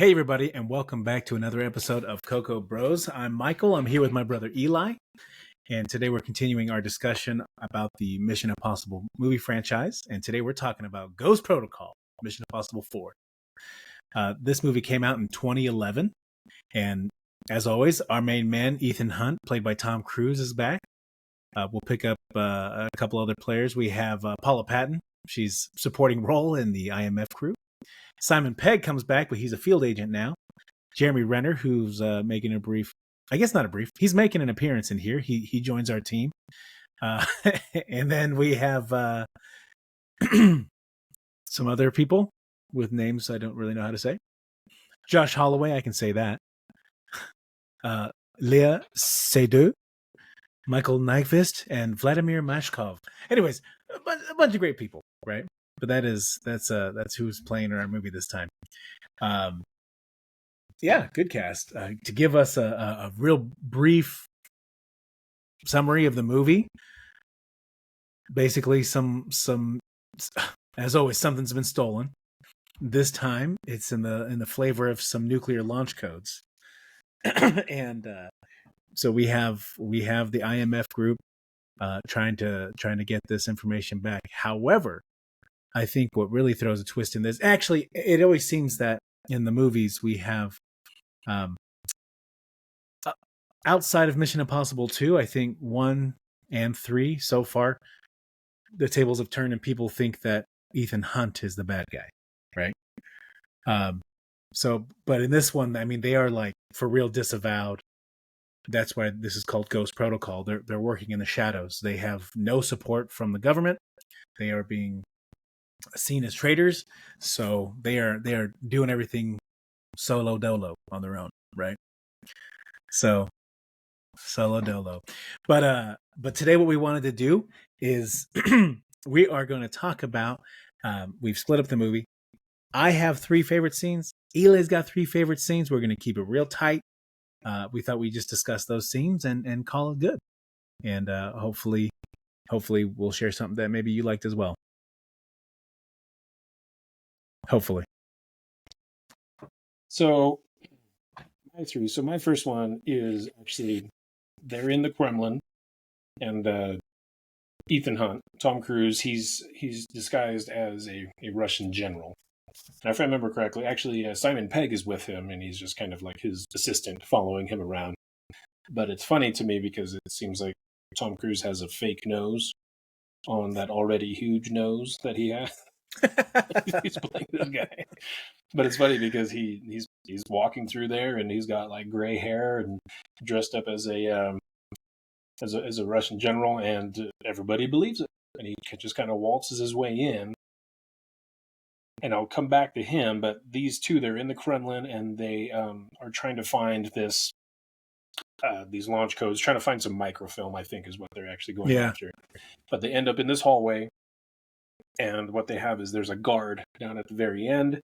Hey, everybody, and welcome back to another episode of Coco Bros. I'm Michael. I'm here with my brother Eli, and today we're continuing our discussion about the Mission Impossible movie franchise. And today we're talking about Ghost Protocol, Mission Impossible 4. This movie came out in 2011, and as always, our main man, Ethan Hunt, played by Tom Cruise, is back. We'll pick up a couple other players. We have Paula Patton. She's supporting role in the IMF crew. Simon Pegg comes back, but he's a field agent now. Jeremy Renner, who's making a brief, I guess not a brief, he's making an appearance in here. He joins our team. And then we have some other people with names I don't really know how to say. Josh Holloway, I can say that. Leah Seydoux, Michael Nyqvist, and Vladimir Mashkov. Anyways, a bunch of great people, right? But that's who's playing in our movie this time. Yeah, good cast. To give us a real brief summary of the movie, basically some as always, something's been stolen. This time, it's in the flavor of some nuclear launch codes, and so we have the IMF group trying to get this information back. However, I think what really throws a twist in this, actually, it always seems that in the movies we have, outside of Mission Impossible 2, I think 1 and 3 so far, the tables have turned and people think that Ethan Hunt is the bad guy, right? But in this one, I mean, they are like for real disavowed. That's why this is called Ghost Protocol. They're working in the shadows. They have no support from the government. They are being seen as traitors, so they are doing everything solo dolo on their own, right? So solo dolo. But today what we wanted to do is we are going to talk about, we've split up the movie. I have 3 favorite scenes. Eli's got 3 favorite scenes. We're going to keep it real tight. We thought we'd just discuss those scenes and call it good. And hopefully we'll share something that maybe you liked as well. Hopefully. So my first one is actually they're in the Kremlin, and Ethan Hunt, Tom Cruise, he's disguised as a Russian general. And if I remember correctly, actually Simon Pegg is with him, and he's just kind of like his assistant following him around. But it's funny to me because it seems like Tom Cruise has a fake nose on that already huge nose that he has. He's playing this guy, but it's funny because he's walking through there and he's got like gray hair and dressed up as a Russian general, and everybody believes it, and he just kind of waltzes his way in. And I'll come back to him, but these two, they're in the Kremlin and they are trying to find these launch codes, trying to find some microfilm, I think is what they're actually going after. But they end up in this hallway. And what they have is there's a guard down at the very end.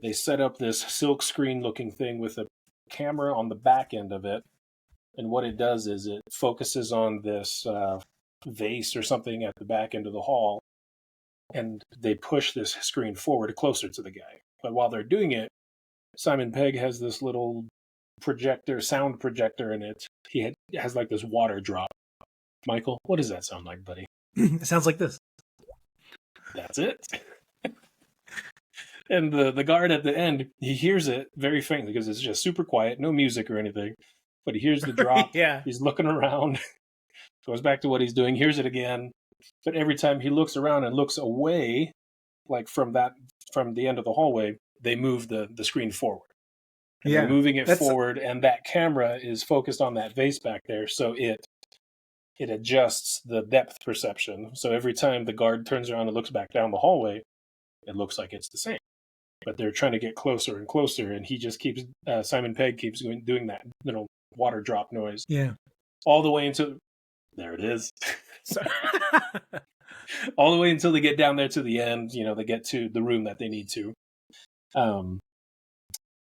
They set up this silk screen looking thing with a camera on the back end of it. And what it does is it focuses on this vase or something at the back end of the hall. And they push this screen forward closer to the guy. But while they're doing it, Simon Pegg has this little sound projector in it. He has like this water drop. Michael, what does that sound like, buddy? It sounds like this. That's it. And the guard at the end, he hears it very faintly because it's just super quiet, no music or anything. But he hears the drop. Yeah. He's looking around, goes back to what he's doing, hears it again. But every time he looks around and looks away, like from the end of the hallway, they move the screen forward. And they're moving it forward, and that camera is focused on that vase back there, so it adjusts the depth perception. So every time the guard turns around and looks back down the hallway, it looks like it's the same. But they're trying to get closer and closer, and he just keeps, Simon Pegg keeps doing that water drop noise. Yeah. All the way until, there it is. All the way until they get down there to the end, they get to the room that they need to.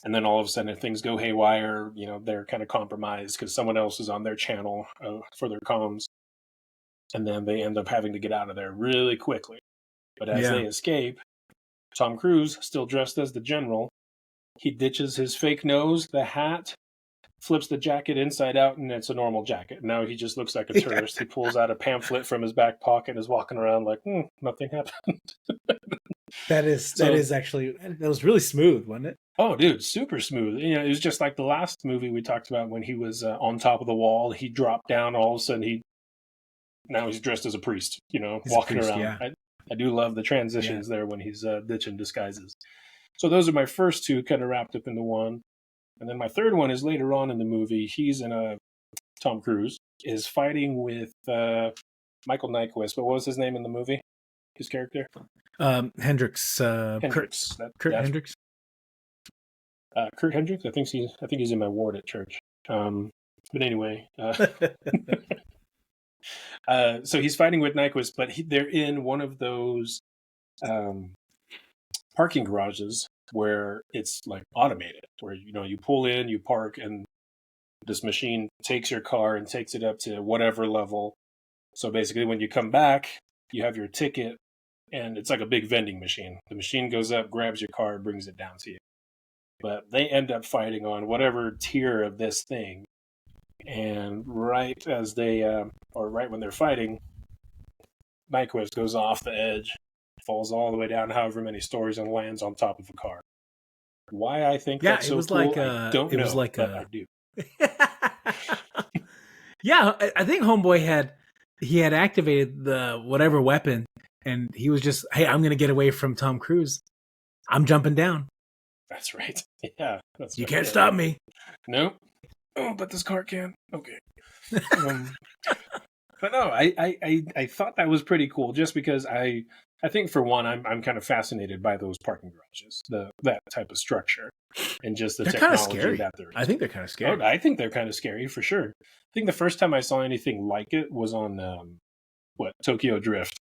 And then all of a sudden things go haywire, they're kind of compromised because someone else is on their channel for their comms. And then they end up having to get out of there really quickly. But as they escape, Tom Cruise, still dressed as the general, He ditches his fake nose, the hat, flips the jacket inside out, and it's a normal jacket. Now he just looks like a tourist. He pulls out a pamphlet from his back pocket and is walking around like, nothing happened. That is actually, that was really smooth, wasn't it? Oh, dude, super smooth. You know, it was just like the last movie we talked about when he was on top of the wall. He dropped down, all of a sudden now he's dressed as a priest, you know, He's walking priest, around. yeah. I do love the transitions there when he's ditching disguises. So those are my first two kind of wrapped up into one. And then my third one is later on in the movie. He's in Tom Cruise is fighting with Michael Nyqvist. What was his name in the movie? His character? Hendricks. Hendricks. Kurt Hendricks. Kurt Hendricks. I think he's in my ward at church. But anyway, so he's fighting with Nyqvist, but they're in one of those parking garages where it's like automated, where you pull in, you park, and this machine takes your car and takes it up to whatever level. So basically, when you come back, you have your ticket, and it's like a big vending machine. The machine goes up, grabs your car, brings it down to you. But they end up fighting on whatever tier of this thing. And right as right when they're fighting, Nyqvist goes off the edge, falls all the way down however many stories, and lands on top of a car. Why I think that's so cool, I don't know, but I do. Yeah, I think Homeboy had activated the whatever weapon, and he was just, hey, I'm going to get away from Tom Cruise. I'm jumping down. That's right. Yeah. You can't stop me. Nope. Oh, but this car can. Okay. But no, I thought that was pretty cool, just because I think, for one, I'm kind of fascinated by those parking garages, that type of structure, and just the technology that there is. I think they're kind of scary. Oh, I think they're kind of scary for sure. I think the first time I saw anything like it was on Tokyo Drift.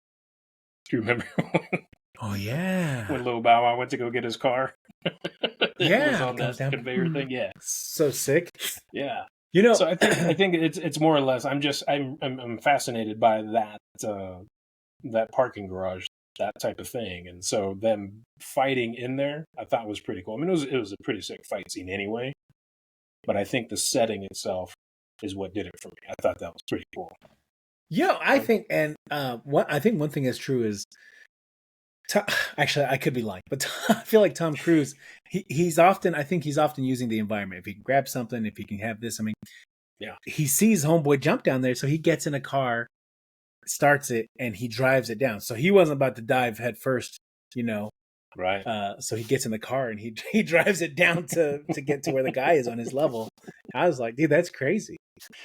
Do you remember? Oh yeah, when Lil Bow Wow went to go get his car. Yeah, it was on that conveyor thing. Yeah, so sick. Yeah. So I think it's more or less. I'm fascinated by that parking garage, that type of thing, and so them fighting in there, I thought was pretty cool. I mean, it was a pretty sick fight scene anyway, but I think the setting itself is what did it for me. I thought that was pretty cool. Yeah, I think, and I think one thing that's true is, actually, I could be lying, but I feel like Tom Cruise, he's often using the environment. If he can grab something, if he can have this, I mean, yeah, he sees Homeboy jump down there, so he gets in a car, starts it, and he drives it down. So he wasn't about to dive head first, Right. So he gets in the car and he drives it down to get to where the guy is on his level. I was like, dude, that's crazy.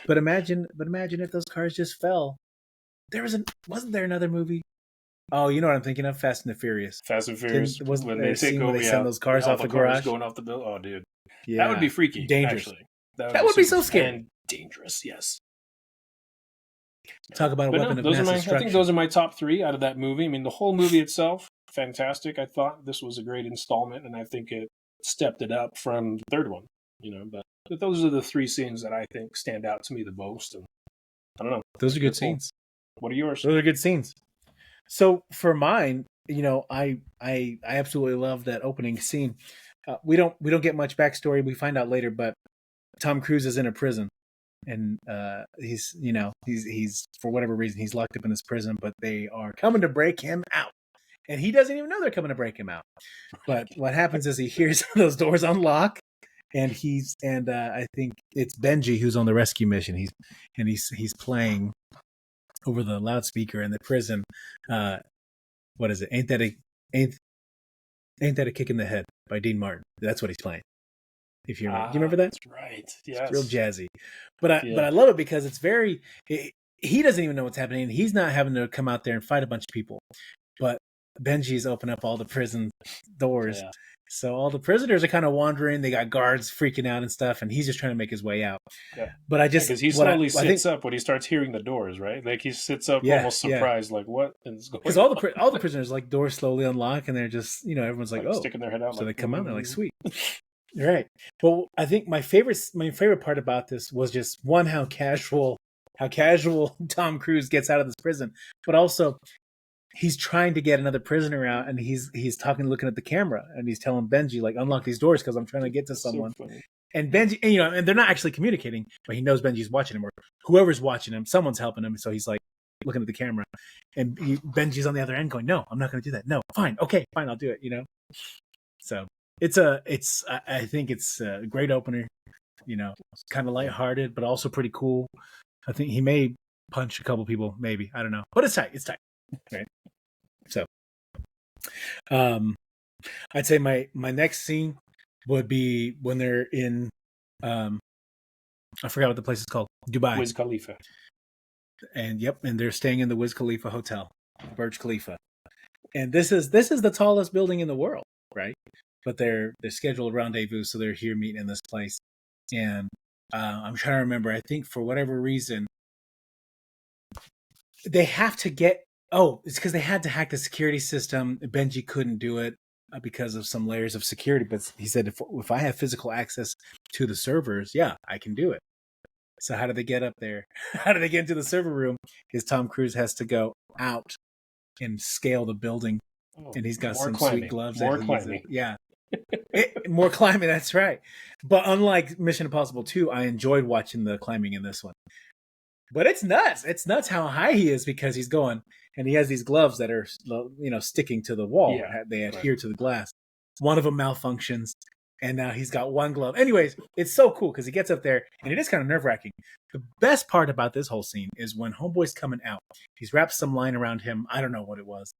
But imagine if those cars just fell. Wasn't there another movie? Oh, you know what I'm thinking of? Fast and the Furious. Fast and Furious. When they send those cars off the garage, going off the bill. Oh, dude, yeah, that would be freaky. Dangerous. Actually. That would be so scary. And dangerous. Yes. Talk about a weapon of mass destruction. I think those are my top three out of that movie. I mean, the whole movie itself, fantastic. I thought this was a great installment, and I think it stepped it up from the third one. But those are the three scenes that I think stand out to me the most. And I don't know. Those are good scenes. What are yours? Those are good scenes. So for mine, I absolutely love that opening scene. We don't get much backstory. We find out later, but Tom Cruise is in a prison, and he's for whatever reason he's locked up in this prison, but they are coming to break him out, and he doesn't even know they're coming to break him out. But what happens is he hears those doors unlock, and I think it's Benji who's on the rescue mission. He's playing over the loudspeaker in the prison. What is it? Ain't that a kick in the head by Dean Martin? That's what he's playing. If you remember, do you remember that? That's right. Yes. It's real jazzy. But I love it because it's very. He doesn't even know what's happening. He's not having to come out there and fight a bunch of people. But Benji's open up all the prison doors. Yeah. So all the prisoners are kind of wandering. They got guards freaking out and stuff, and he's just trying to make his way out. Yeah. But because he slowly sits up when he starts hearing the doors, right? Like he sits up almost surprised, like what is going on? Because all the prisoners like doors slowly unlock, and they're just everyone's like oh, sticking their head out. So they come out, and they're like sweet, right? Well, I think my favorite part about this was just one how casual Tom Cruise gets out of this prison, but also he's trying to get another prisoner out, and he's talking, looking at the camera, and he's telling Benji like, unlock these doors because I'm trying to get to someone. So funny. And Benji, and they're not actually communicating, but he knows Benji's watching him, or whoever's watching him, someone's helping him. So he's like looking at the camera, and Benji's on the other end going, "No, I'm not going to do that. No, fine, okay, fine, I'll do it." So I think it's a great opener. It's kind of lighthearted, but also pretty cool. I think he may punch a couple people, maybe, I don't know, but it's tight. It's tight, right? So, I'd say my next scene would be when they're in, I forgot what the place is called, Dubai. Wiz Khalifa. And they're staying in the Wiz Khalifa hotel, Burj Khalifa. And this is the tallest building in the world, right? But they're scheduled rendezvous, so they're here meeting in this place. And I'm trying to remember. I think for whatever reason, they have to get. Oh, it's because they had to hack the security system. Benji couldn't do it because of some layers of security. But he said, if I have physical access to the servers, yeah, I can do it. So how do they get up there? How do they get into the server room? Is Tom Cruise has to go out and scale the building, and he's got some climbing. Sweet gloves. More climbing. Yeah. More climbing, that's right. But unlike Mission Impossible 2, I enjoyed watching the climbing in this one. But it's nuts. It's nuts how high he is because he's going, and he has these gloves that are, sticking to the wall. Yeah, they adhere to the glass. One of them malfunctions, and now he's got one glove. Anyways, it's so cool because he gets up there, and it is kind of nerve-wracking. The best part about this whole scene is when Homeboy's coming out. He's wrapped some line around him. I don't know what it was.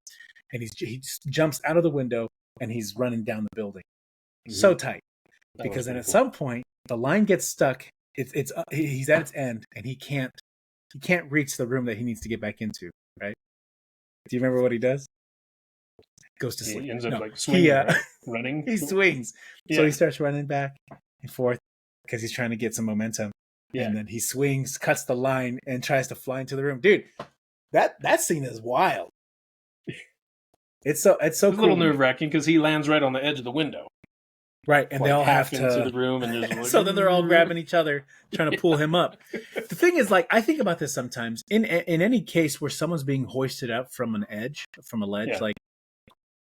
And he just jumps out of the window, and he's running down the building. Mm-hmm. So tight. Because then at some point, the line gets stuck. He's at its end, and he can't reach the room that he needs to get back into, right? Do you remember what he does? Goes to sleep. He ends up swinging, right? Running. He swings. Yeah. So he starts running back and forth because he's trying to get some momentum. Yeah. And then he swings, cuts the line, and tries to fly into the room. Dude, that scene is wild. It's so cool. A little nerve-wracking because he lands right on the edge of the window. Right, and they all have to into the room, and there's so then they're all grabbing each other, trying to pull him up. The thing is, I think about this sometimes. In any case where someone's being hoisted up from a ledge,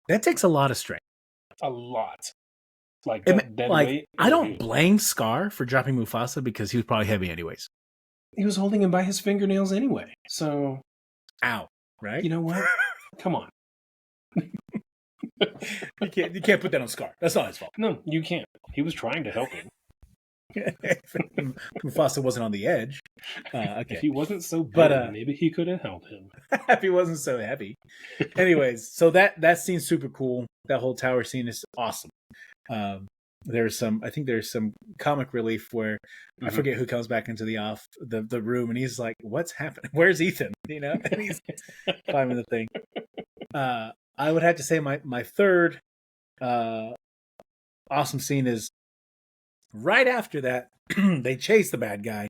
that takes a lot of strength. A lot. I don't blame Scar for dropping Mufasa because he was probably heavy anyways. He was holding him by his fingernails anyway. So, ow, right? You know what? Come on. You can't put that on Scar. That's not his fault. No, you can't. He was trying to help him. Mufasa wasn't on the edge. Okay. If he wasn't so bad, maybe he could have helped him. If he wasn't so heavy. Anyways, so that scene's super cool. That whole tower scene is awesome. There's some comic relief where I forget who comes back into the room, and he's like, "What's happening? Where's Ethan?" And he's climbing the thing. I would have to say my third awesome scene is right after that. They chase the bad guy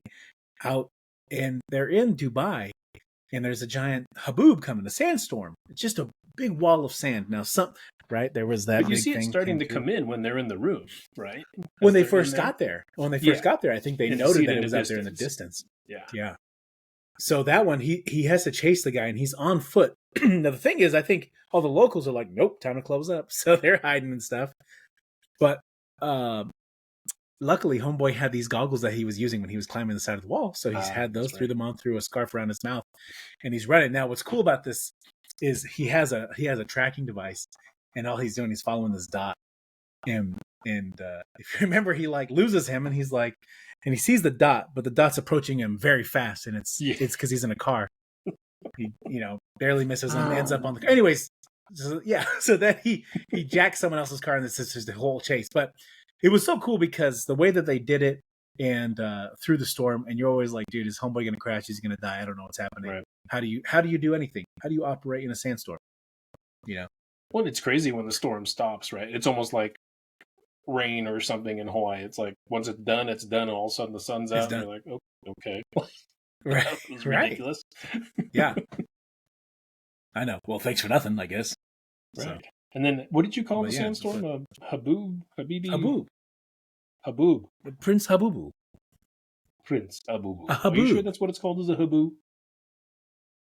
out, and they're in Dubai, and there's a giant haboob coming, a sandstorm. It's just a big wall of sand. Now, there was that. But you see it starting to come in when they're in the room, right? When they first got there. When they first got there, I think they noted that it was out there in the distance. Yeah. So that one, he has to chase the guy, and he's on foot. Now, the thing is, I think all the locals are like, nope, time to close up. So they're hiding and stuff. But luckily, Homeboy had these goggles that he was using when he was climbing the side of the wall. So he's had those, threw them on, threw a scarf around his mouth, and he's running. Now, what's cool about this is he has a tracking device, and all he's doing is following this dot. And if you remember, he loses him, and he's like, and he sees the dot, but the dot's approaching him very fast, and it's because he's in a car. He barely misses him, ends up on the car. Anyways, so then he jacks someone else's car, and this is the whole chase. But it was so cool because the way that they did it, and through the storm, and you're always like, dude, is Homeboy gonna crash? He's gonna die. I don't know what's happening. Right. How do you do anything? How do you operate in a sandstorm? Well, it's crazy when the storm stops, right? It's almost like rain or something in Hawaii. It's like once it's done, and all of a sudden the sun's out, and you're like, oh, okay. Right. That was ridiculous. Yeah. I know. Well, thanks for nothing, I guess. Right. So. And then, what did you call the sandstorm? Habibi? Haboob. Prince Habubu. Prince Habubu. A haboob. Are you sure that's what it's called, is a haboob?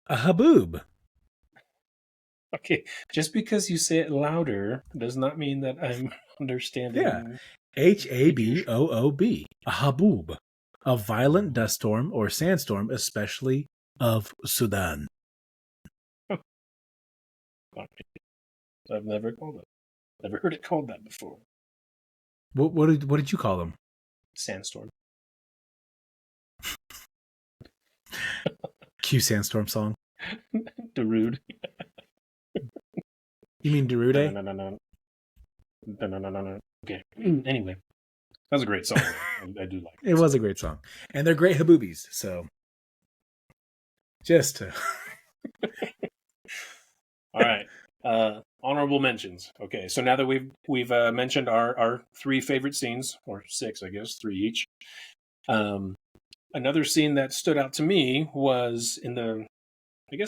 A haboob. Okay, just because you say it louder does not mean that I'm Yeah. understanding English. Haboob. A haboob. A violent dust storm or sandstorm, especially of Sudan. I've never called it. Never heard it called that before. What did you call them? Sandstorm. Q sandstorm song. Darude. You mean Derude? No. Okay. Anyway, that was a great song. I do like it. It was a great song. And they're great haboobies, so just to All right. Honorable mentions. Okay, so now that we've mentioned our three favorite scenes, or six, I guess, three each. Another scene that stood out to me was in the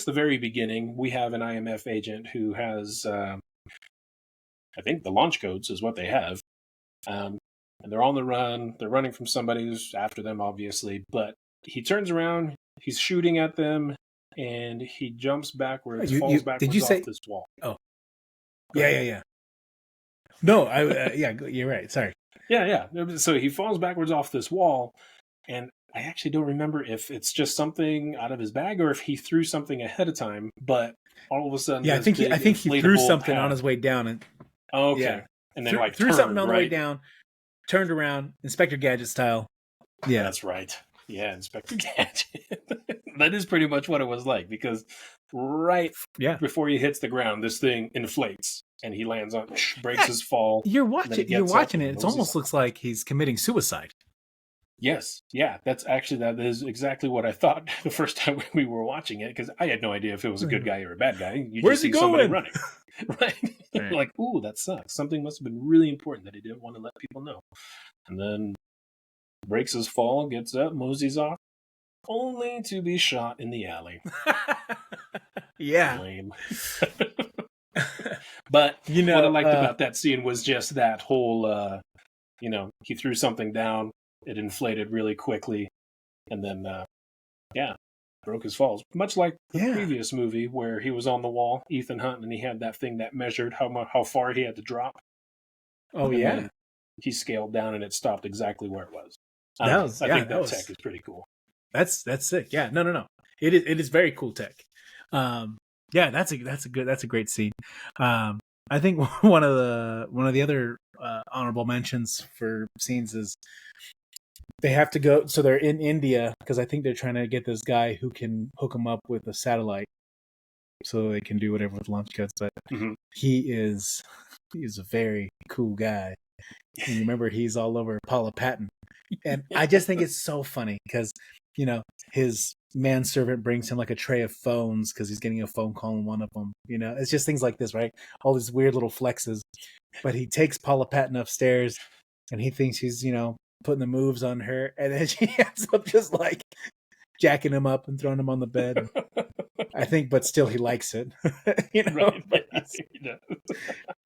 very beginning. We have an IMF agent who has, I think, the launch codes is what they have, and they're on the run. They're running from somebody who's after them, obviously. But he turns around, he's shooting at them, and he jumps backwards, falls did you backwards off say? this wall. Oh, Go ahead. yeah. No, yeah, you're right. Sorry. Yeah. So he falls backwards off this wall, and I actually don't remember if it's just something out of his bag or if he threw something ahead of time. But all of a sudden, Yeah, I think he threw something on his way down, and okay, yeah, and then threw something on the way right? down, turned around, Inspector Gadget style. Yeah, That's right. Yeah, Inspector Gadget. That is pretty much what it was like, because right before he hits the ground, this thing inflates and he lands on, breaks his fall. You're watching it. It almost looks like he's committing suicide. Yes, yeah, that is exactly what I thought the first time we were watching it, because I had no idea if it was a good guy or a bad guy. You Where's just he see somebody going? running, right? Like, ooh, that sucks. Something must have been really important that he didn't want to let people know, and then breaks his fall, gets up, moseys off, only to be shot in the alley. Yeah. Lame. But what I liked about that scene was just that whole, he threw something down, it inflated really quickly, and then, broke his falls. Much like the previous movie where he was on the wall, Ethan Hunt, and he had that thing that measured how far he had to drop. Oh, and yeah. He scaled down and it stopped exactly where it was. I think that tech is pretty cool. That's sick. Yeah, no. It is very cool tech. Yeah, that's a great scene. I think one of the other honorable mentions for scenes is they have to go. So they're in India because I think they're trying to get this guy who can hook them up with a satellite, so they can do whatever with launch codes. But he is a very cool guy. And you remember he's all over Paula Patton, and I just think it's so funny because his manservant brings him like a tray of phones because he's getting a phone call on one of them. It's just things like this, right? All these weird little flexes. But he takes Paula Patton upstairs, and he thinks he's putting the moves on her, and then she ends up just like jacking him up and throwing him on the bed. I think, but still he likes it, Right.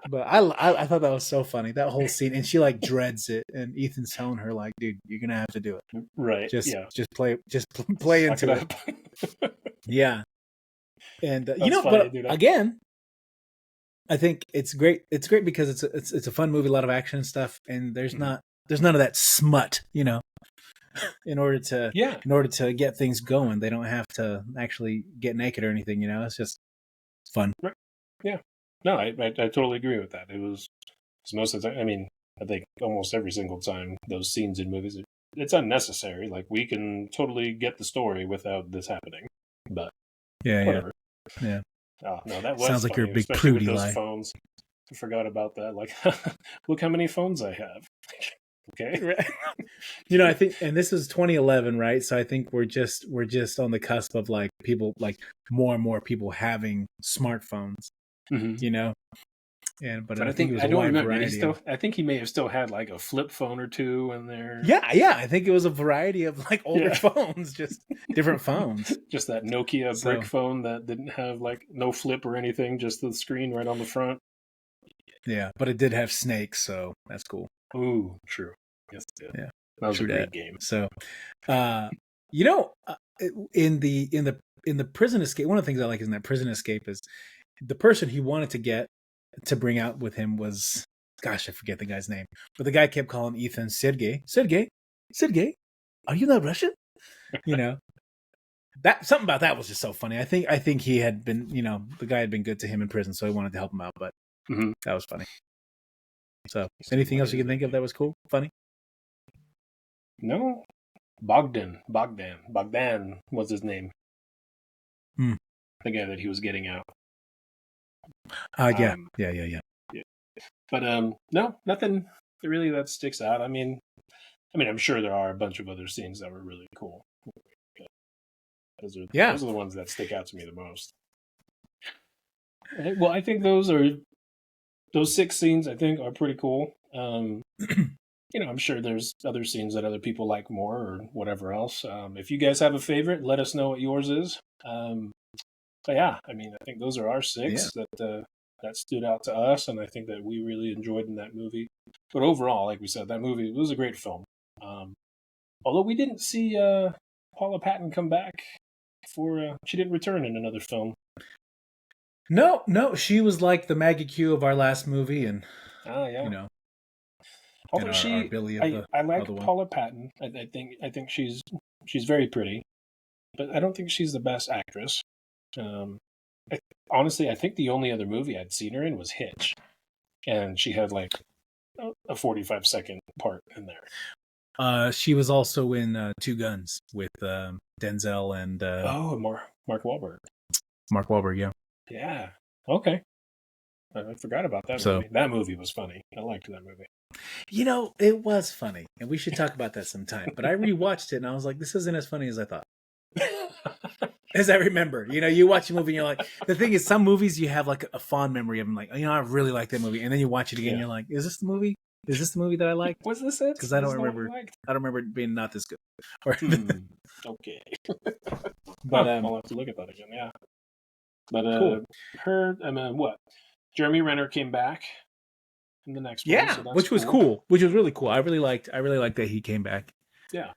But I thought that was so funny, that whole scene, and she like dreads it, and Ethan's telling her like, "Dude, you're gonna have to do it, right? Just play into it." Yeah, and but again, I think it's great. It's great because it's a fun movie, a lot of action and stuff, and there's none of that smut, in order to get things going. They don't have to actually get naked or anything, it's just fun. Right. Yeah. No, I totally agree with that. It was most of the time. I mean, I think almost every single time those scenes in movies, it's unnecessary. Like, we can totally get the story without this happening. But whatever. Yeah. Oh, no, that was sounds like funny, you're a big especially with prudy. Those phones. I forgot about that. Like, look how many phones I have. Okay. I think, and this is 2011, right? So I think we're just on the cusp of like people, like more and more people having smartphones. But I think it was I don't remember. Variety I think he may have still had like a flip phone or two in there. Yeah. I think it was a variety of like older phones, just different phones. Just that Nokia brick phone that didn't have like no flip or anything, just the screen right on the front. Yeah, but it did have snakes, so that's cool. Ooh, true. Yes, it did. Yeah, that was a great game. So, in the prison escape, one of the things I like is in that prison escape is the person he wanted to get to bring out with him was, gosh, I forget the guy's name, but the guy kept calling Ethan Sergey. Sergey, are you not Russian? You know, that something about that was just so funny. I think he had been, the guy had been good to him in prison, so he wanted to help him out. But that was funny. So, anything else you can think of that was cool, funny? No, Bogdan was his name. Hmm. The guy that he was getting out. Yeah. But no, nothing really that sticks out. I mean, I'm sure there are a bunch of other scenes that were really cool. Those are the ones that stick out to me the most. Well, I think those 6 scenes I think are pretty cool. I'm sure there's other scenes that other people like more or whatever else. If you guys have a favorite, let us know what yours is. But yeah, I think those are our 6 that stood out to us, and I think that we really enjoyed in that movie. But overall, like we said, that movie was a great film. Although we didn't see Paula Patton come back she didn't return in another film. No, she was like the Maggie Q of our last movie, and Although our Billy of I like Paula Patton. I think she's very pretty, but I don't think she's the best actress. Honestly, I think the only other movie I'd seen her in was Hitch, and she had like a 45-second part in there. She was also in Two Guns with Denzel and Mark Wahlberg. Mark Wahlberg, yeah. Yeah. Okay. I forgot about that movie. That movie was funny. I liked that movie. It was funny, and we should talk about that sometime. But I rewatched it, and I was like, this isn't as funny as I thought. As I remember, you watch a movie and you're like, the thing is, some movies you have like a fond memory of them, like, I really like that movie, and then you watch it again, and you're like, is this the movie? Is this the movie that I liked? Was this it? Because I don't remember. I don't remember it being not this good. Okay. But I'll have to look at that again. Yeah. But cool. What? Jeremy Renner came back in the next one. Yeah, so which was cool. Which was really cool. I really liked that he came back. Yeah.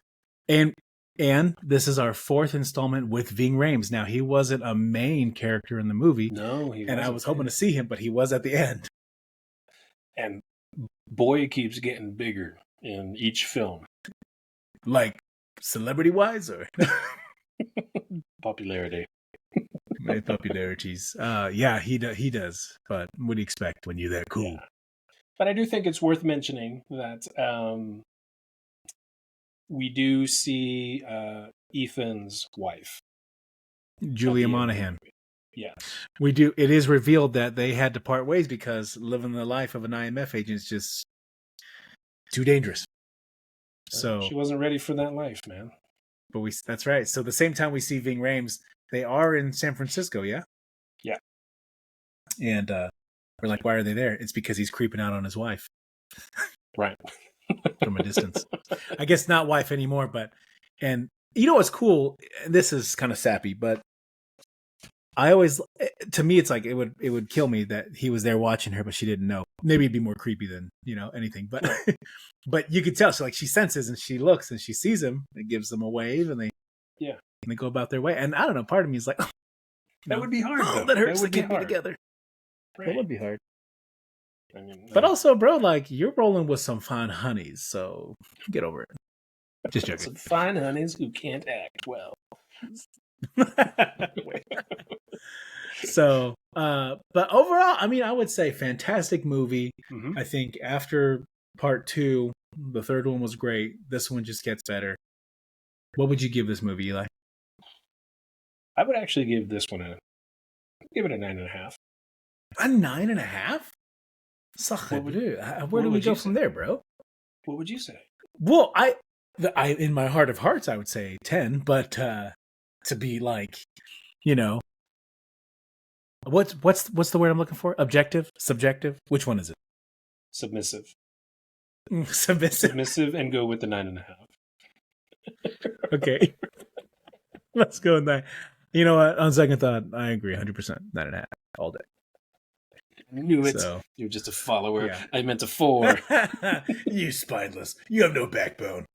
And this is our 4th installment with Ving Rhames. Now, he wasn't a main character in the movie. No, he wasn't. And I was hoping to see him, but he was at the end. And boy keeps getting bigger in each film. Like, celebrity-wise, or? Popularity. Popularities. Yeah, he does. But what do you expect when you're that cool? Yeah. But I do think it's worth mentioning that we do see Ethan's wife, Julia Monahan. Yes. We do. It is revealed that they had to part ways because living the life of an IMF agent is just too dangerous. So she wasn't ready for that life, man. But that's right. So the same time we see Ving Rhames, they are in San Francisco, yeah? Yeah. And we're like, why are they there? It's because he's creeping out on his wife. Right. From a distance. I guess not wife anymore, and what's cool? This is kind of sappy, but to me, it's like it would kill me that he was there watching her, but she didn't know. Maybe it'd be more creepy than, anything, but but you could tell she senses and she looks and she sees him and gives them a wave and they go about their way. And I don't know, part of me is like, that would be hard. Oh, that hurts to keep me together. Right. That would be hard. But also, bro, like, you're rolling with some fine honeys, so get over it. Just joking. Some fine honeys who can't act well. So, but overall, I would say fantastic movie. Mm-hmm. I think after part 2, the third one was great. This one just gets better. What would you give this movie, Eli? I would actually give this one give it a 9.5. A 9.5? Where do we go from there, bro? What would you say? Well, I in my heart of hearts, I would say 10, but to be like, what's the word I'm looking for? Objective? Subjective? Which one is it? Submissive. Submissive, and go with the 9.5. Okay. Let's go with that. You know what? On second thought, I agree 100%. 9.5 all day. I knew it. So, you're just a follower. Yeah. I meant a 4. You spineless. You have no backbone.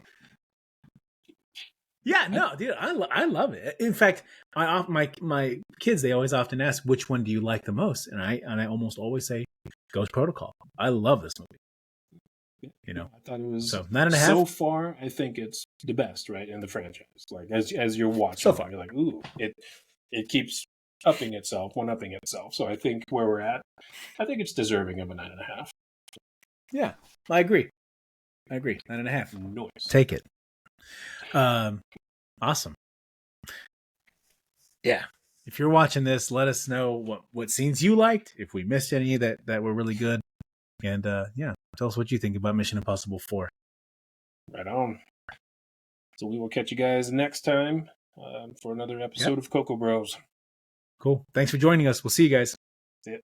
Yeah, no, dude, I love it. In fact, my kids, they always often ask, which one do you like the most, and I almost always say Ghost Protocol. I love this movie. You Yeah, know, I thought it was so 9.5 so far. I think it's the best, right, in the franchise. Like as you're so watching them, far. you're like, ooh, it keeps upping itself, one upping itself. So I think where we're at, I think it's deserving of a 9.5. Yeah, I agree. 9.5. Noise. Take it. Awesome. Yeah. If you're watching this, let us know what scenes you liked. If we missed any that were really good, and yeah, tell us what you think about Mission Impossible 4. Right on. So we will catch you guys next time for another Yep. episode of Coco Bros. Cool. Thanks for joining us. We'll see you guys. See ya.